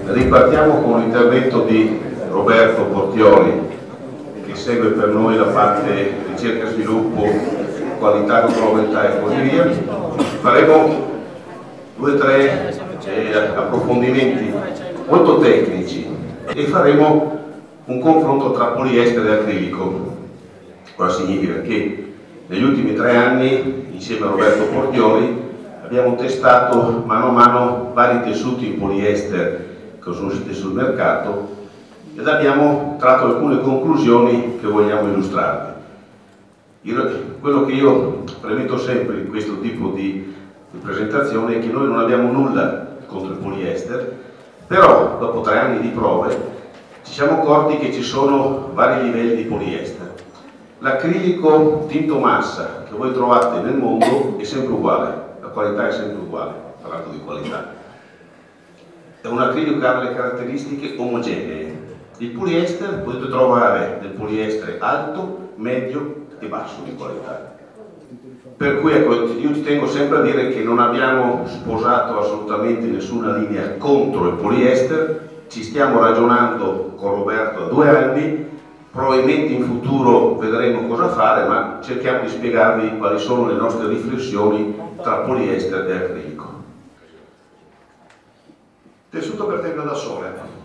Ripartiamo con l'intervento di Roberto Portioli, che segue per noi la parte ricerca e sviluppo, qualità, controllabilità e così via. Faremo 2 o 3 approfondimenti molto tecnici e faremo un confronto tra poliestere e acrilico. Cosa significa? Che negli ultimi 3 anni, insieme a Roberto Portioli, abbiamo testato mano a mano vari tessuti in poliestere che sono usciti sul mercato ed abbiamo tratto alcune conclusioni che vogliamo illustrarvi. Quello che io premetto sempre in questo tipo di presentazione è che noi non abbiamo nulla contro il poliestere, però dopo 3 anni di prove ci siamo accorti che ci sono vari livelli di poliestere. L'acrilico tinto massa che voi trovate nel mondo è sempre uguale, la qualità è sempre uguale, parlando di qualità. È un acrilico che ha delle caratteristiche omogenee. Il poliestere potete trovare del poliestere alto, medio e basso di qualità. Per cui ecco, io ci tengo sempre a dire che non abbiamo sposato assolutamente nessuna linea contro il poliestere, ci stiamo ragionando con Roberto da 2 anni, probabilmente in futuro vedremo cosa fare, ma cerchiamo di spiegarvi quali sono le nostre riflessioni tra poliestere e acrilico. Tessuto per tenda da sole.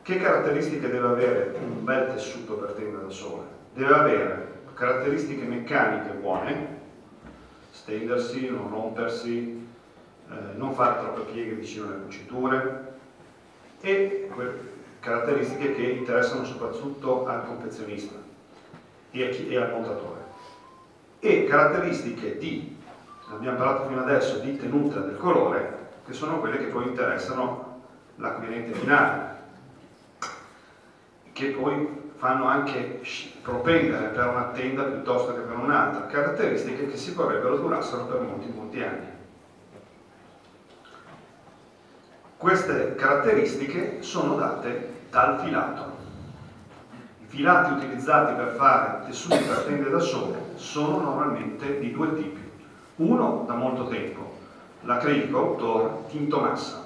Che caratteristiche deve avere un bel tessuto per tenda da sole? Deve avere caratteristiche meccaniche buone, stendersi, non rompersi, non fare troppe pieghe vicino alle cuciture e caratteristiche che interessano soprattutto al confezionista e al montatore. E caratteristiche abbiamo parlato fino adesso, di tenuta del colore, che sono quelle che poi interessano l'acquirente finale, che poi fanno anche propendere per una tenda piuttosto che per un'altra, caratteristiche che si vorrebbero durassero per molti anni. Queste caratteristiche sono date dal filato. I filati utilizzati per fare tessuti per tende da sole sono normalmente di 2 tipi. Uno da molto tempo, l'acrilico Thor tinto massa.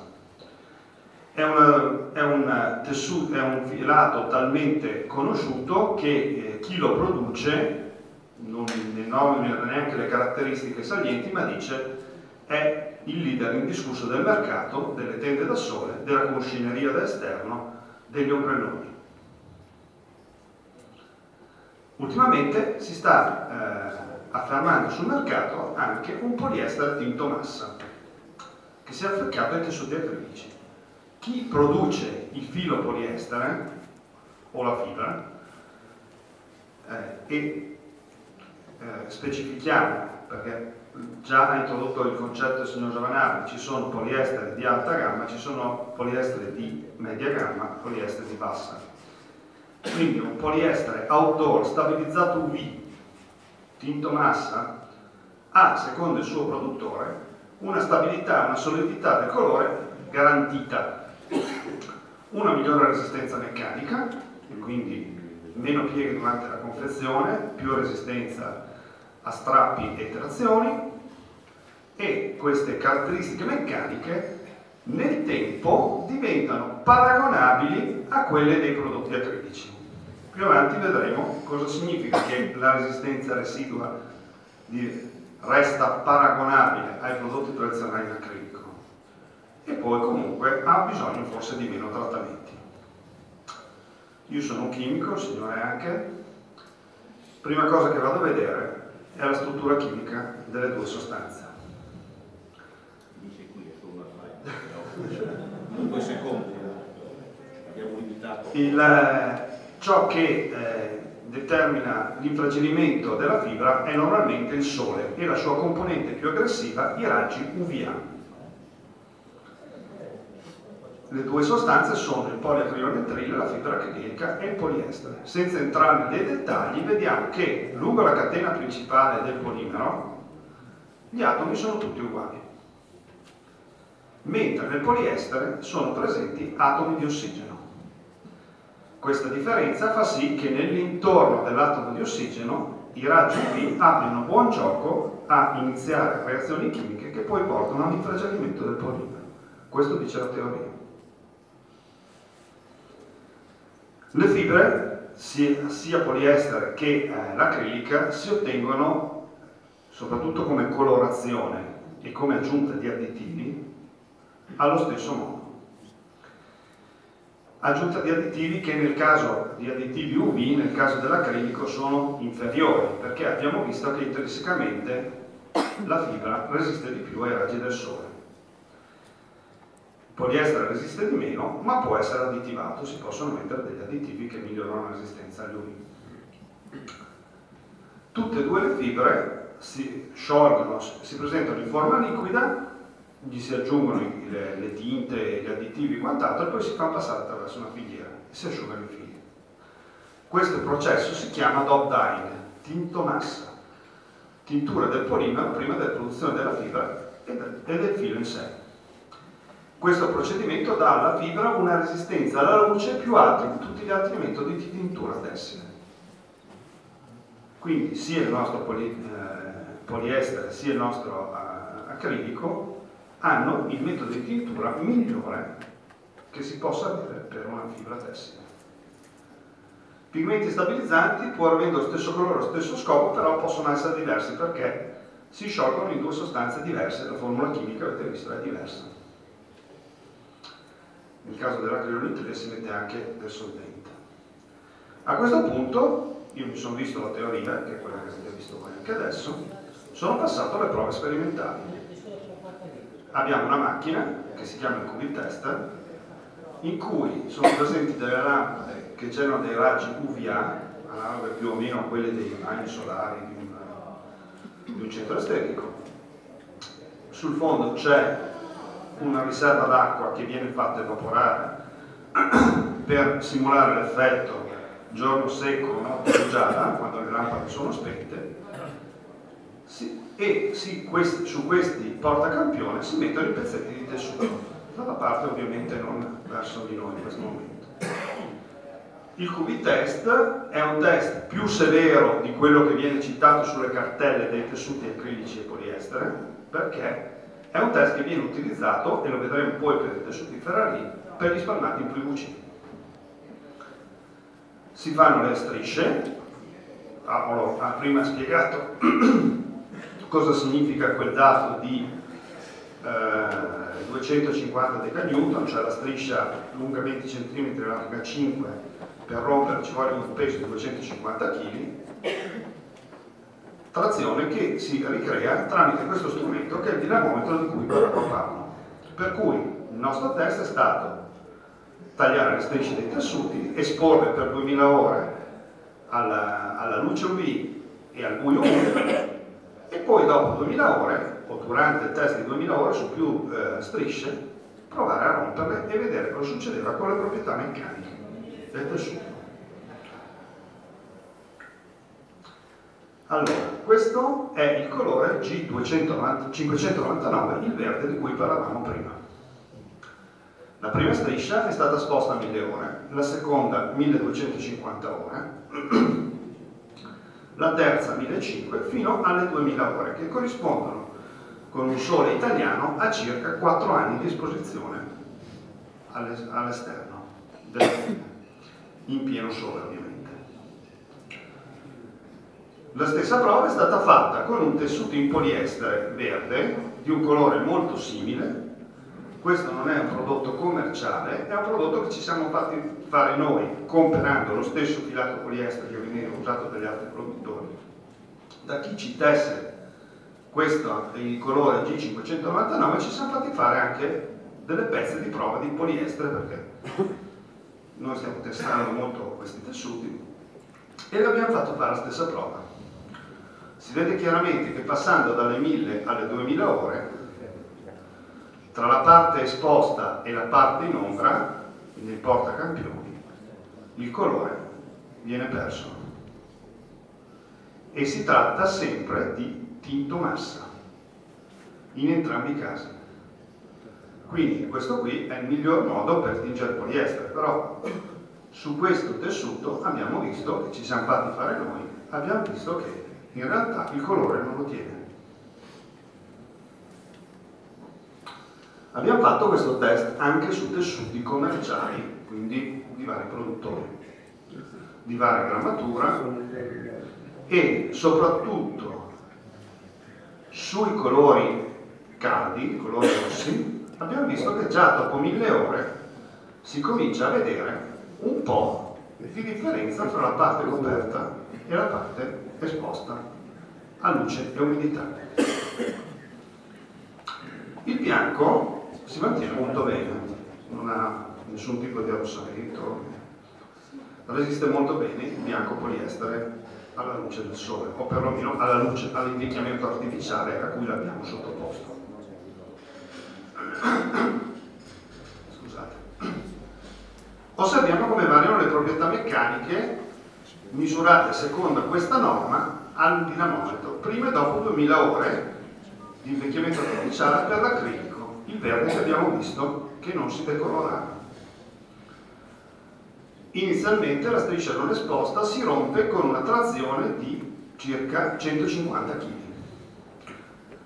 È un filato talmente conosciuto che chi lo produce non nomina neanche le caratteristiche salienti, ma dice è il leader indiscusso del mercato, delle tende da sole, della cuscineria da esterno, degli ombrelloni. Ultimamente si sta affermando sul mercato anche un poliestere tinto massa, che si è affaccato ai tessuti acrilici. Chi produce il filo poliestere o la fibra specifichiamo, perché già ha introdotto il concetto il signor Giovanardi, ci sono poliesteri di alta gamma, ci sono poliesteri di media gamma, poliesteri di bassa. Quindi un poliestere outdoor stabilizzato UV tinto massa ha, secondo il suo produttore, una stabilità, una solidità del colore garantita, una migliore resistenza meccanica, quindi meno pieghe durante la confezione, più resistenza a strappi e trazioni, e queste caratteristiche meccaniche nel tempo diventano paragonabili a quelle dei prodotti acrilici. Più avanti vedremo cosa significa che la resistenza residua resta paragonabile ai prodotti tradizionali in acrilico e poi comunque ha bisogno forse di meno trattamenti. Io sono un chimico, il signore anche. Prima cosa che vado a vedere è la struttura chimica delle 2 sostanze. Dice qui è solo una slide. 2 secondi. Abbiamo limitato. Ciò che determina l'infragilimento della fibra è normalmente il sole e la sua componente più aggressiva, i raggi UVA. Le 2 sostanze sono il poliacrilonitrilo, la fibra acrilica e il poliestere. Senza entrare nei dettagli, vediamo che lungo la catena principale del polimero gli atomi sono tutti uguali, mentre nel poliestere sono presenti atomi di ossigeno. Questa differenza fa sì che nell'intorno dell'atomo di ossigeno i raggi UV abbiano buon gioco a iniziare reazioni chimiche che poi portano all'infragiamento del polimero. Questo dice la teoria. Le fibre, sia poliestere che l'acrilica, si ottengono soprattutto come colorazione e come aggiunta di additivi allo stesso modo. Aggiunta di additivi che nel caso di additivi UV, nel caso dell'acrilico, sono inferiori, perché abbiamo visto che intrinsecamente la fibra resiste di più ai raggi del sole. Il poliestere resiste di meno, ma può essere additivato, si possono mettere degli additivi che migliorano la resistenza all'UV. Tutte e due le fibre si sciolgono, si presentano in forma liquida, gli si aggiungono le tinte, gli additivi e quant'altro, e poi si fanno passare attraverso una filiera e si asciugano i fili. Questo processo si chiama dop dyeing, tintomassa, tintura del polimero prima della produzione della fibra e del filo in sé. Questo procedimento dà alla fibra una resistenza alla luce più alta di tutti gli altri metodi di tintura tessile. Quindi sia il nostro poliestere sia il nostro acrilico hanno il metodo di tintura migliore che si possa avere per una fibra tessile. Pigmenti stabilizzanti, pur avendo lo stesso colore, lo stesso scopo, però possono essere diversi perché si sciolgono in due sostanze diverse, la formula chimica, avete visto, è diversa. Nel caso dell'acrilonitrile si mette anche del solvente. A questo punto, io mi sono visto la teoria, che è quella che avete visto voi anche adesso, sono passato alle prove sperimentali. Abbiamo una macchina che si chiama il Cubic Tester, in cui sono presenti delle lampade che generano dei raggi UVA, analoghe più o meno a quelle dei raggi solari di un centro estetico. Sul fondo c'è una riserva d'acqua che viene fatta evaporare per simulare l'effetto giorno secco, notte rugiada, quando le lampade sono spente. E su questi portacampione si mettono i pezzetti di tessuto, dalla parte ovviamente non verso di noi in questo momento. Il QB test è un test più severo di quello che viene citato sulle cartelle dei tessuti acrilici e poliestere, perché è un test che viene utilizzato, e lo vedremo poi per i tessuti Ferrari, per gli spalmati in PVC. Si fanno le strisce, Paolo ha prima spiegato cosa significa quel dato di 250 decanewton, cioè la striscia lunga 20 cm, larga 5, per rompere ci vuole un peso di 250 kg, trazione che si ricrea tramite questo strumento che è il dinamometro di cui parlo. Per cui il nostro test è stato tagliare le strisce dei tessuti, esporle per 2000 ore alla luce UV e al buio UV, e poi dopo 2000 ore, o durante il test di 2000 ore su più strisce, provare a romperle e vedere cosa succedeva con le proprietà meccaniche del tessuto. Allora, questo è il colore G599, il verde di cui parlavamo prima. La prima striscia è stata esposta a 1000 ore, la seconda 1250 ore, la terza 1500 fino alle 2000 ore, che corrispondono con un sole italiano a circa 4 anni di esposizione all'esterno, in pieno sole ovviamente. La stessa prova è stata fatta con un tessuto in poliestere verde, di un colore molto simile. Questo non è un prodotto commerciale, è un prodotto che ci siamo fatti fare noi, comprando lo stesso filato poliestere che veniva usato dagli altri produttori. Da chi ci tesse questo, il colore G599, ci siamo fatti fare anche delle pezze di prova di poliestere, perché noi stiamo testando molto questi tessuti, e le abbiamo fatto fare la stessa prova. Si vede chiaramente che passando dalle 1000 alle 2000 ore, tra la parte esposta e la parte in ombra, nel portacampioni, il colore viene perso. E si tratta sempre di tintomassa, in entrambi i casi. Quindi questo qui è il miglior modo per tingere poliestere, però su questo tessuto abbiamo visto che ci siamo fatti fare noi, abbiamo visto che in realtà il colore non lo tiene. Abbiamo fatto questo test anche su tessuti commerciali, quindi di vari produttori, di varia grammatura, e soprattutto sui colori caldi, colori rossi, abbiamo visto che già dopo 1000 ore si comincia a vedere un po' di differenza tra la parte coperta e la parte esposta a luce e umidità. Il bianco si mantiene molto bene, non ha nessun tipo di arrossamento, resiste molto bene il bianco poliestere alla luce del sole, o perlomeno alla luce, all'invecchiamento artificiale a cui l'abbiamo sottoposto. Scusate. Osserviamo come variano le proprietà meccaniche misurate secondo questa norma al dinamometro, prima e dopo 2000 ore di invecchiamento artificiale per l'acrilico. Il verde che abbiamo visto che non si decolorava. Inizialmente la striscia non esposta si rompe con una trazione di circa 150 kg.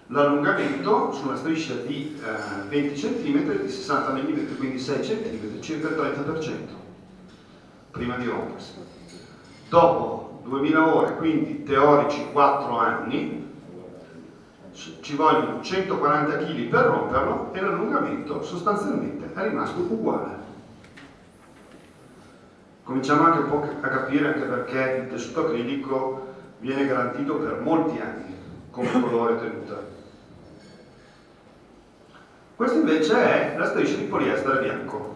L'allungamento su una striscia di 20 cm di 60 mm, quindi 6 cm, circa il 30%, prima di rompersi. Dopo 2000 ore, quindi teorici 4 anni, ci vogliono 140 kg per romperlo e l'allungamento sostanzialmente è rimasto uguale. Cominciamo anche un po' a capire anche perché il tessuto acrilico viene garantito per molti anni come colore tenuta. Questa invece è la striscia di poliestere bianco,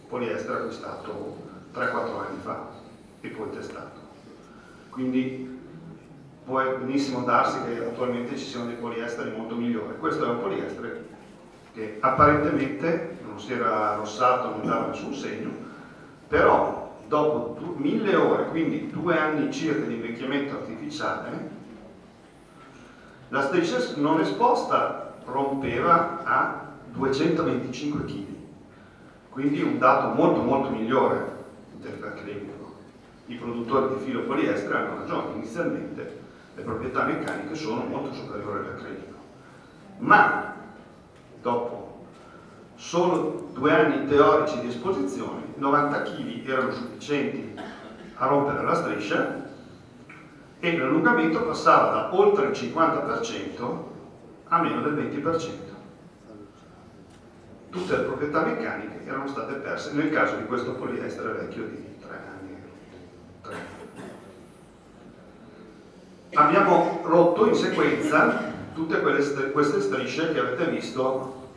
poliestere acquistato 3-4 anni fa e poi testato. Quindi può benissimo darsi che attualmente ci siano dei poliesteri molto migliori. Questo è un poliestere che apparentemente non si era rossato, non dava nessun segno, però dopo 1000 ore, quindi 2 anni circa di invecchiamento artificiale, la striscia non esposta rompeva a 225 kg, quindi un dato molto molto migliore dell'acrilico. I produttori di filo poliestere hanno ragione, inizialmente le proprietà meccaniche sono molto superiori all'acrilico, ma dopo solo 2 anni teorici di esposizione 90 kg erano sufficienti a rompere la striscia e l'allungamento passava da oltre il 50% a meno del 20%. Tutte le proprietà meccaniche erano state perse nel caso di questo poliestere vecchio di 3 anni. Abbiamo rotto in sequenza tutte queste strisce che avete visto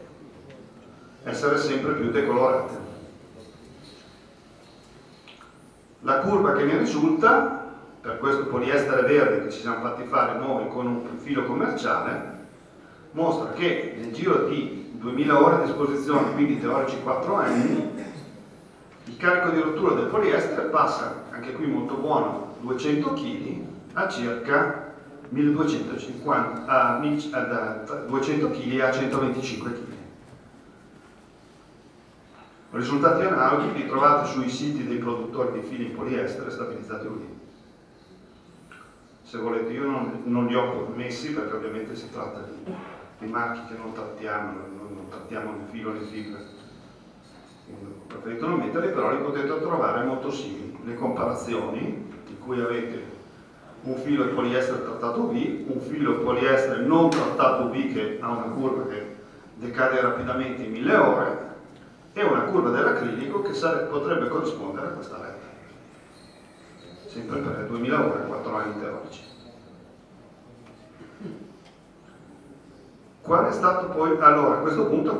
essere sempre più decolorate. La curva che ne risulta per questo poliestere verde che ci siamo fatti fare noi con un filo commerciale mostra che nel giro di 2000 ore di esposizione, quindi teorici 4 anni, il carico di rottura del poliestere passa, anche qui molto buono, 200 kg a circa 1250, da 200 kg a 125 kg. Risultati analoghi li trovate sui siti dei produttori di fili in poliestere stabilizzati qui. Se volete, io non li ho messi perché ovviamente si tratta di marchi che non trattiamo né filo né fibra. Ho preferito non metterli, però li potete trovare molto simili. Le comparazioni, in cui avete un filo di poliestere trattato V, un filo di poliestere non trattato V che ha una curva che decade rapidamente in 1000 ore e una curva dell'acrilico che potrebbe corrispondere a questa retta. Sempre per le 2000 ore, 4 anni teorici. Qual è stato poi? Allora, a questo punto,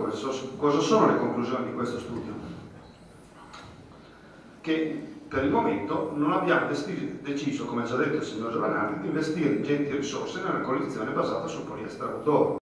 cosa sono le conclusioni di questo studio? Che per il momento non abbiamo deciso, come ci ha detto il signor Giovanardi, di investire ingenti risorse nella collezione basata sul poliestere autore.